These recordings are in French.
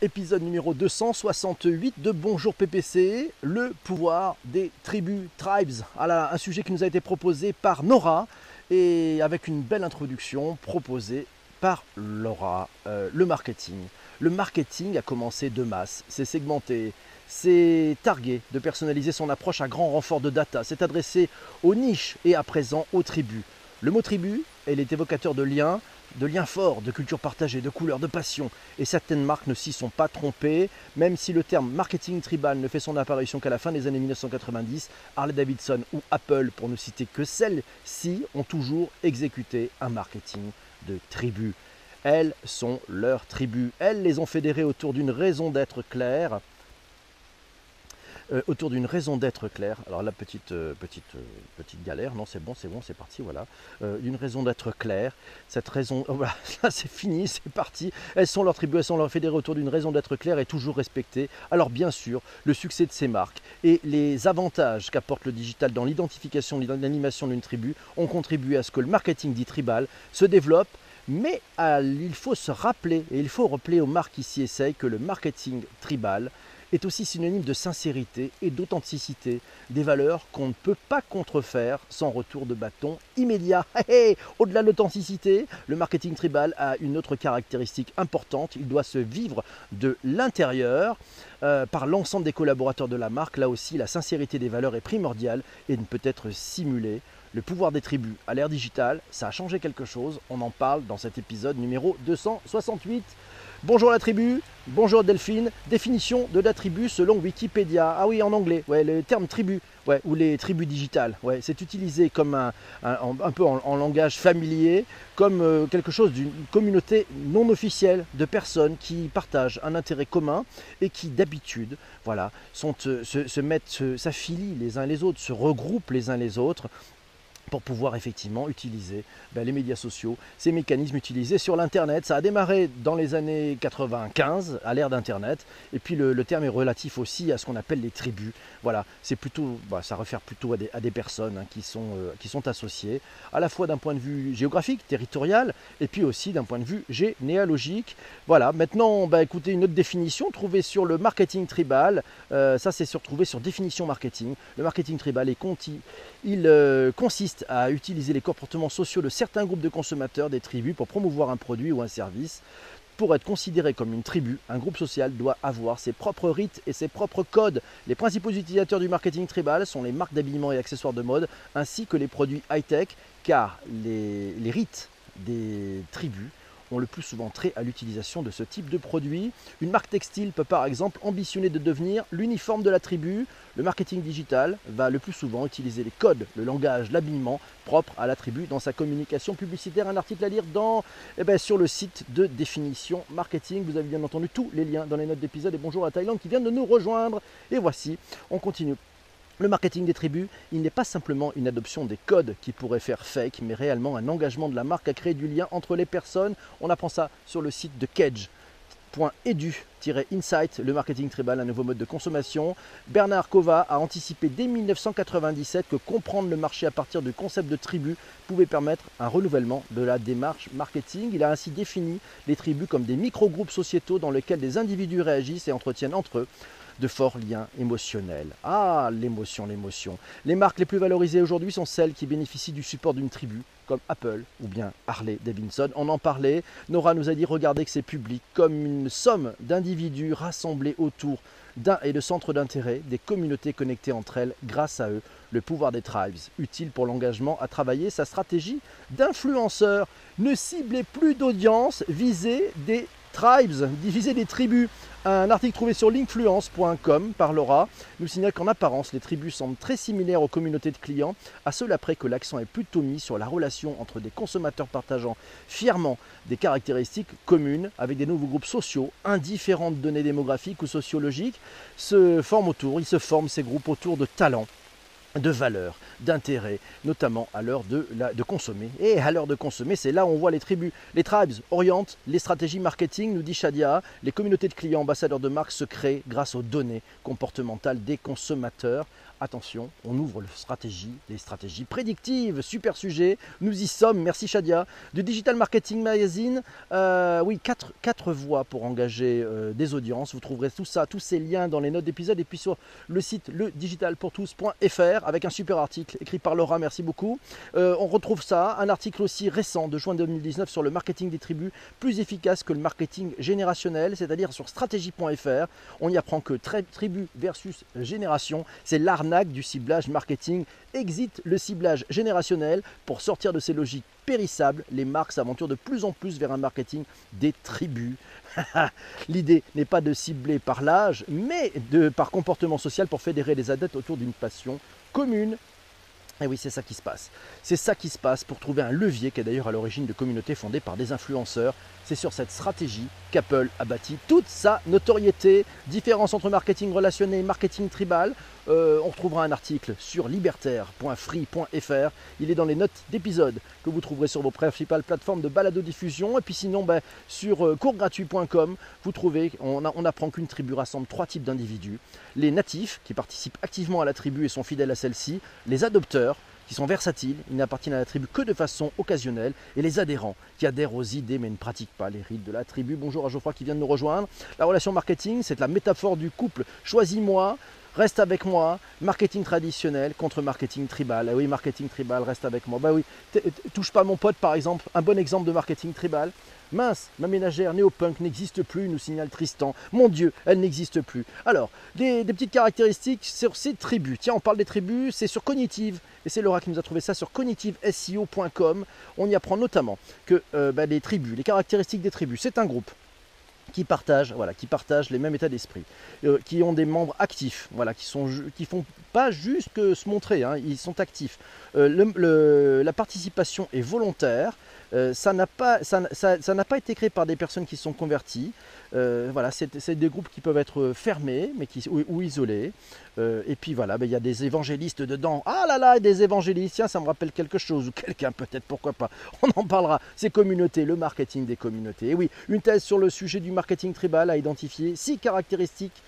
Épisode numéro 268 de Bonjour PPC, le pouvoir des tribus, tribes. Un sujet qui nous a été proposé par Nora et avec une belle introduction proposée par Laura. Le marketing. Le marketing a commencé de masse, c'est segmenté, c'est targué de personnaliser son approche à grand renfort de data, c'est adressé aux niches et à présent aux tribus. Le mot tribu, il est évocateur de liens forts, de culture partagée, de couleurs, de passion. Et certaines marques ne s'y sont pas trompées, même si le terme marketing tribal ne fait son apparition qu'à la fin des années 1990, Harley-Davidson ou Apple, pour ne citer que celles-ci, ont toujours exécuté un marketing de tribu. Elles sont leurs tribus. Elles les ont fédérées autour d'une raison d'être claire. Alors la petite galère, non c'est bon, c'est parti, voilà. D'une raison d'être claire, cette raison, voilà, là c'est fini, c'est parti. Elles sont leurs tribus, elles sont leurs fédérées autour d'une raison d'être claire et toujours respectée. Alors bien sûr, le succès de ces marques et les avantages qu'apporte le digital dans l'identification, l'animation d'une tribu ont contribué à ce que le marketing dit tribal se développe. Mais il faut se rappeler, et il faut rappeler aux marques qui s'y essayent, que le marketing tribal est aussi synonyme de sincérité et d'authenticité, des valeurs qu'on ne peut pas contrefaire sans retour de bâton immédiat. Au-delà de l'authenticité, le marketing tribal a une autre caractéristique importante, il doit se vivre de l'intérieur par l'ensemble des collaborateurs de la marque. Là aussi, la sincérité des valeurs est primordiale et ne peut être simulée. Le pouvoir des tribus à l'ère digitale, ça a changé quelque chose, on en parle dans cet épisode numéro 268. Bonjour la tribu, bonjour Delphine, définition de la tribu selon Wikipédia. Ah oui, en anglais, ouais, le terme tribu, ouais, ou les tribus digitales, ouais, c'est utilisé comme un peu en langage familier, comme quelque chose d'une communauté non officielle de personnes qui partagent un intérêt commun et qui d'habitude, voilà, s'affilient les uns les autres, se regroupent les uns les autres, pour pouvoir effectivement utiliser les médias sociaux, ces mécanismes utilisés sur l'Internet. Ça a démarré dans les années 95, à l'ère d'Internet, et puis le terme est relatif aussi à ce qu'on appelle les tribus. Voilà, c'est plutôt, ça réfère plutôt à des personnes qui sont associées, à la fois d'un point de vue géographique, territorial, et puis aussi d'un point de vue généalogique. Voilà, maintenant, écoutez, une autre définition trouvée sur le marketing tribal, ça c'est trouvé sur définition marketing. Le marketing tribal il consiste à utiliser les comportements sociaux de certains groupes de consommateurs des tribus pour promouvoir un produit ou un service. Pour être considéré comme une tribu, un groupe social doit avoir ses propres rites et ses propres codes. Les principaux utilisateurs du marketing tribal sont les marques d'habillement et accessoires de mode, ainsi que les produits high-tech, car les rites des tribus ont le plus souvent trait à l'utilisation de ce type de produit. Une marque textile peut par exemple ambitionner de devenir l'uniforme de la tribu. Le marketing digital va le plus souvent utiliser les codes, le langage, l'habillement propre à la tribu dans sa communication publicitaire. Un article à lire sur le site de définition marketing. Vous avez bien entendu tous les liens dans les notes d'épisode. Et bonjour à Thaïlande qui vient de nous rejoindre. Et voici, on continue. Le marketing des tribus, il n'est pas simplement une adoption des codes qui pourrait faire fake, mais réellement un engagement de la marque à créer du lien entre les personnes. On apprend ça sur le site de Kedge.edu-insight, le marketing tribal, un nouveau mode de consommation. Bernard Kova a anticipé dès 1997 que comprendre le marché à partir du concept de tribu pouvait permettre un renouvellement de la démarche marketing. Il a ainsi défini les tribus comme des micro-groupes sociétaux dans lesquels des individus réagissent et entretiennent entre eux de forts liens émotionnels. Ah, l'émotion. Les marques les plus valorisées aujourd'hui sont celles qui bénéficient du support d'une tribu, comme Apple ou bien Harley-Davidson. On en parlait, Nora nous a dit regardez que c'est public, comme une somme d'individus rassemblés autour d'un et de centres d'intérêt, des communautés connectées entre elles grâce à eux. Le pouvoir des tribes, utile pour l'engagement à travailler sa stratégie d'influenceur. Ne ciblez plus d'audience, visez des tribes, diviser des tribus. Un article trouvé sur linkfluence.com par Laura nous signale qu'en apparence, les tribus semblent très similaires aux communautés de clients, à cela près que l'accent est plutôt mis sur la relation entre des consommateurs partageant fièrement des caractéristiques communes avec des nouveaux groupes sociaux, indifférents de données démographiques ou sociologiques, ils se forment ces groupes autour de talents, de valeurs, d'intérêts, notamment à l'heure de consommer. Et à l'heure de consommer, c'est là où on voit les tribus. Les tribes orientent les stratégies marketing, nous dit Shadia. Les communautés de clients ambassadeurs de marque se créent grâce aux données comportementales des consommateurs. attention, on ouvre les stratégies prédictives, super sujet, nous y sommes, merci Shadia, du Digital Marketing Magazine, oui, quatre voies pour engager des audiences, vous trouverez tout ça, tous ces liens dans les notes d'épisode et puis sur le site ledigitalpourtous.fr avec un super article écrit par Laura, merci beaucoup. On retrouve ça, un article aussi récent de juin 2019 sur le marketing des tribus, plus efficace que le marketing générationnel, c'est-à-dire sur stratégie.fr, on y apprend que tribu versus génération, c'est l'arnaque du ciblage marketing. Exit le ciblage générationnel pour sortir de ces logiques périssables. Les marques s'aventurent de plus en plus vers un marketing des tribus. L'idée n'est pas de cibler par l'âge, mais par comportement social pour fédérer les adeptes autour d'une passion commune. Et oui, c'est ça qui se passe. C'est ça qui se passe pour trouver un levier qui est d'ailleurs à l'origine de communautés fondées par des influenceurs. C'est sur cette stratégie qu'Apple a bâti toute sa notoriété. Différence entre marketing relationné et marketing tribal. On retrouvera un article sur libertaire.free.fr. Il est dans les notes d'épisode que vous trouverez sur vos principales plateformes de balado-diffusion. Et puis sinon, sur coursgratuit.com, vous trouvez, on apprend qu'une tribu rassemble 3 types d'individus. Les natifs, qui participent activement à la tribu et sont fidèles à celle-ci. Les adopteurs, qui sont versatiles, ils n'appartiennent à la tribu que de façon occasionnelle, et les adhérents, qui adhèrent aux idées mais ne pratiquent pas les rites de la tribu. Bonjour à Geoffroy qui vient de nous rejoindre. La relation marketing, c'est la métaphore du couple. Choisis-moi, reste avec moi, marketing traditionnel contre marketing tribal. Ah oui, marketing tribal, reste avec moi. Bah oui, touche pas mon pote par exemple, un bon exemple de marketing tribal. Mince, ma ménagère néopunk n'existe plus, nous signale Tristan. Mon Dieu, elle n'existe plus. Alors, des petites caractéristiques sur ces tribus. Tiens, on parle des tribus, c'est sur Cognitive. Et c'est Laura qui nous a trouvé ça sur cognitiveseo.com. On y apprend notamment que les tribus, les caractéristiques des tribus, c'est un groupe qui partagent les mêmes états d'esprit, qui ont des membres actifs, qui font pas juste que se montrer, hein, ils sont actifs. La participation est volontaire, ça n'a pas été créé par des personnes qui sont converties. C'est des groupes qui peuvent être fermés ou isolés. Et puis voilà, il y a des évangélistes dedans. Ah là là, des évangélistes, tiens, ça me rappelle quelque chose, ou quelqu'un peut-être, pourquoi pas. On en parlera. Ces communautés, le marketing des communautés. Et oui, une thèse sur le sujet du marketing tribal a identifié 6 caractéristiques.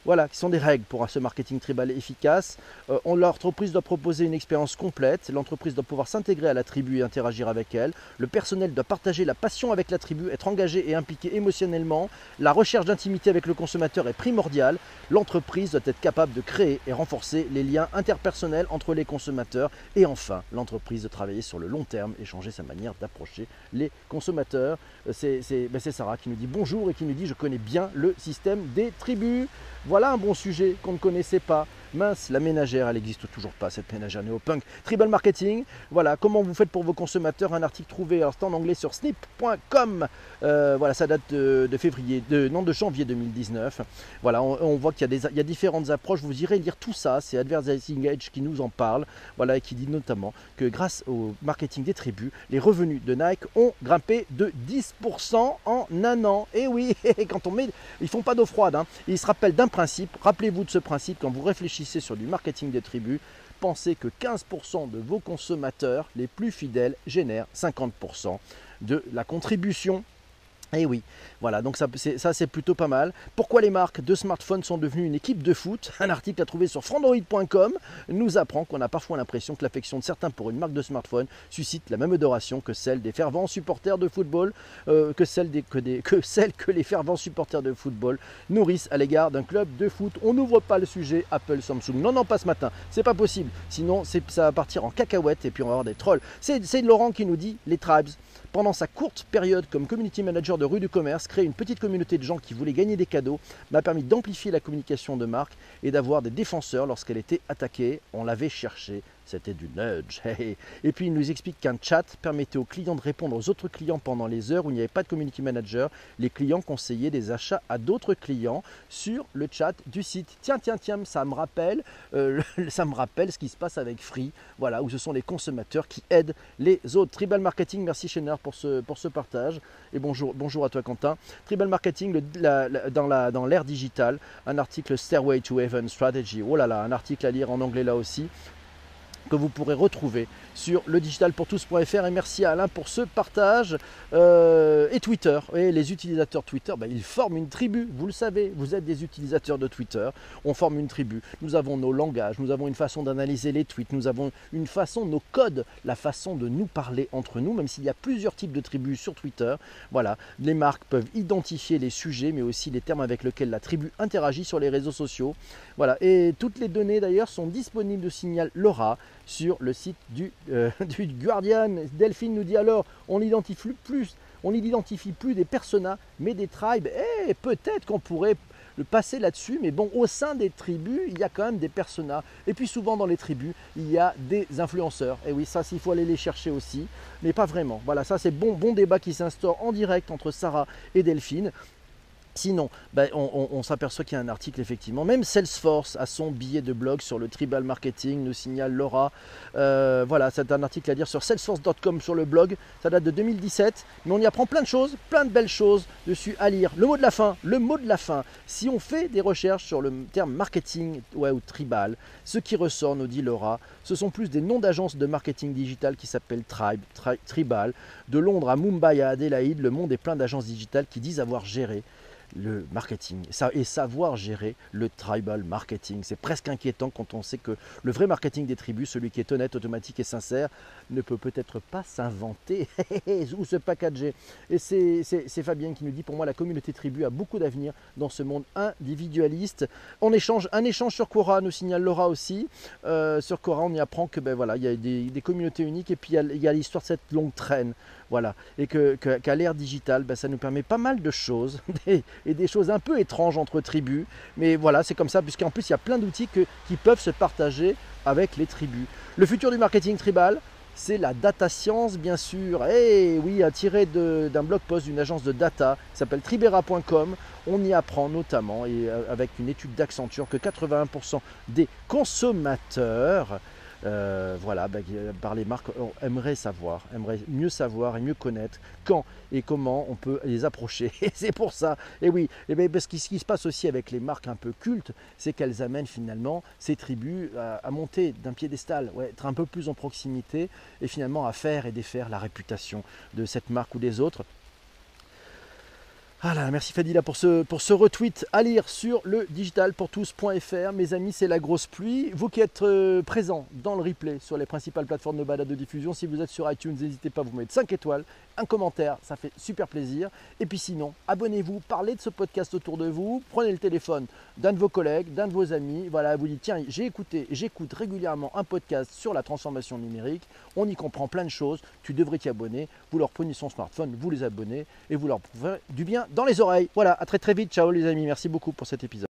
Voilà, qui sont des règles pour ce marketing tribal efficace. L'entreprise doit proposer une expérience complète. L'entreprise doit pouvoir s'intégrer à la tribu et interagir avec elle. Le personnel doit partager la passion avec la tribu, être engagé et impliqué émotionnellement. La recherche d'intimité avec le consommateur est primordiale. L'entreprise doit être capable de créer et renforcer les liens interpersonnels entre les consommateurs. Et enfin, l'entreprise doit travailler sur le long terme et changer sa manière d'approcher les consommateurs. C'est Sarah qui nous dit bonjour et qui nous dit je connais bien le système des tribus. Voilà un bon sujet qu'on ne connaissait pas. Mince, la ménagère, elle n'existe toujours pas, cette ménagère néopunk. Tribal marketing, voilà, comment vous faites pour vos consommateurs, un article trouvé, alors c'est en anglais sur snip.com. Voilà, ça date de janvier 2019. Voilà, on voit qu'il y a différentes approches, vous irez lire tout ça, c'est Advertising Edge qui nous en parle, voilà, et qui dit notamment que grâce au marketing des tribus, les revenus de Nike ont grimpé de 10% en un an. Et oui, quand on met, ils font pas d'eau froide, hein. Ils se rappellent d'un principe, rappelez-vous de ce principe quand vous réfléchissez sur du marketing des tribus, pensez que 15% de vos consommateurs les plus fidèles génèrent 50% de la contribution. Et oui, voilà, donc ça c'est plutôt pas mal. Pourquoi les marques de smartphones sont devenues une équipe de foot? Un article à trouver sur frandroid.com nous apprend qu'on a parfois l'impression que l'affection de certains pour une marque de smartphone suscite la même adoration que celle des fervents supporters de football, que celle que les fervents supporters de football nourrissent à l'égard d'un club de foot. On n'ouvre pas le sujet Apple, Samsung. Non, pas ce matin, c'est pas possible. Sinon, ça va partir en cacahuète et puis on va avoir des trolls. C'est Laurent qui nous dit les tribes. Pendant sa courte période comme community manager de rue du commerce, créer une petite communauté de gens qui voulaient gagner des cadeaux m'a permis d'amplifier la communication de marque et d'avoir des défenseurs lorsqu'elle était attaquée. On l'avait cherché. C'était du nudge. Et puis il nous explique qu'un chat permettait aux clients de répondre aux autres clients pendant les heures où il n'y avait pas de community manager. Les clients conseillaient des achats à d'autres clients sur le chat du site. Tiens, ça me rappelle ce qui se passe avec Free, voilà, où ce sont les consommateurs qui aident les autres. Tribal Marketing, merci Schenner pour ce partage. Et bonjour à toi Quentin. Tribal Marketing dans l'ère digitale, un article Stairway to Heaven Strategy. Oh là là, un article à lire en anglais là aussi. que vous pourrez retrouver sur ledigitalpourtous.fr. Et merci à Alain pour ce partage. Et Twitter, et les utilisateurs Twitter, ils forment une tribu, vous le savez, vous êtes des utilisateurs de Twitter, on forme une tribu, nous avons nos langages, nous avons une façon d'analyser les tweets, nous avons une façon, nos codes, la façon de nous parler entre nous, même s'il y a plusieurs types de tribus sur Twitter. Voilà, les marques peuvent identifier les sujets, mais aussi les termes avec lesquels la tribu interagit sur les réseaux sociaux. Voilà, et toutes les données d'ailleurs sont disponibles, signale Laura, sur le site du Guardian. Delphine nous dit alors, on n'identifie plus des personas, mais des tribes. Et peut-être qu'on pourrait le passer là-dessus, mais bon, au sein des tribus, il y a quand même des personas. Et puis souvent dans les tribus, il y a des influenceurs. Et oui, ça, il faut aller les chercher aussi, mais pas vraiment. Voilà, ça c'est bon débat qui s'instaure en direct entre Sarah et Delphine. Sinon, on s'aperçoit qu'il y a un article, effectivement. Même Salesforce a son billet de blog sur le tribal marketing, nous signale Laura. Voilà, c'est un article à lire sur salesforce.com sur le blog. Ça date de 2017, mais on y apprend plein de choses, plein de belles choses dessus à lire. Le mot de la fin. Si on fait des recherches sur le terme marketing ou tribal, ce qui ressort, nous dit Laura, ce sont plus des noms d'agences de marketing digital qui s'appellent tribal. De Londres à Mumbai à Adélaïde, le monde est plein d'agences digitales qui disent avoir géré le marketing et savoir gérer le tribal marketing. C'est presque inquiétant quand on sait que le vrai marketing des tribus, celui qui est honnête, automatique et sincère, ne peut peut-être pas s'inventer ou se packager. Et c'est Fabienne qui nous dit, pour moi la communauté tribu a beaucoup d'avenir dans ce monde individualiste. Un échange sur Quora, nous signale Laura aussi. Sur Quora, on y apprend que voilà, il y a des communautés uniques, et puis il y a l'histoire de cette longue traîne. Voilà, et qu'à l'ère digitale, ça nous permet pas mal de choses, et des choses un peu étranges entre tribus. Mais voilà, c'est comme ça, puisqu'en plus, il y a plein d'outils qui peuvent se partager avec les tribus. Le futur du marketing tribal, c'est la data science, bien sûr. Et oui, tiré d'un blog post d'une agence de data qui s'appelle tribera.com. On y apprend notamment, et avec une étude d'Accenture, que 81% des consommateurs par les marques, aimerait mieux savoir et mieux connaître quand et comment on peut les approcher. Et c'est pour ça, et oui, parce que ce qui se passe aussi avec les marques un peu cultes, c'est qu'elles amènent finalement ces tribus à monter d'un piédestal, être un peu plus en proximité, et finalement à faire et défaire la réputation de cette marque ou des autres. Voilà, merci Fadila pour ce retweet à lire sur le digitalpourtous.fr. Mes amis, c'est la grosse pluie. Vous qui êtes présents dans le replay sur les principales plateformes de balade de diffusion, si vous êtes sur iTunes, n'hésitez pas à vous mettre 5 étoiles, un commentaire, ça fait super plaisir. Et puis sinon, abonnez-vous, parlez de ce podcast autour de vous, prenez le téléphone d'un de vos collègues, d'un de vos amis, voilà, vous dites tiens, j'écoute régulièrement un podcast sur la transformation numérique, on y comprend plein de choses, tu devrais t'y abonner. Vous leur prenez son smartphone, vous les abonnez et vous leur ferez du bien dans les oreilles. Voilà, à très vite, ciao les amis, merci beaucoup pour cet épisode.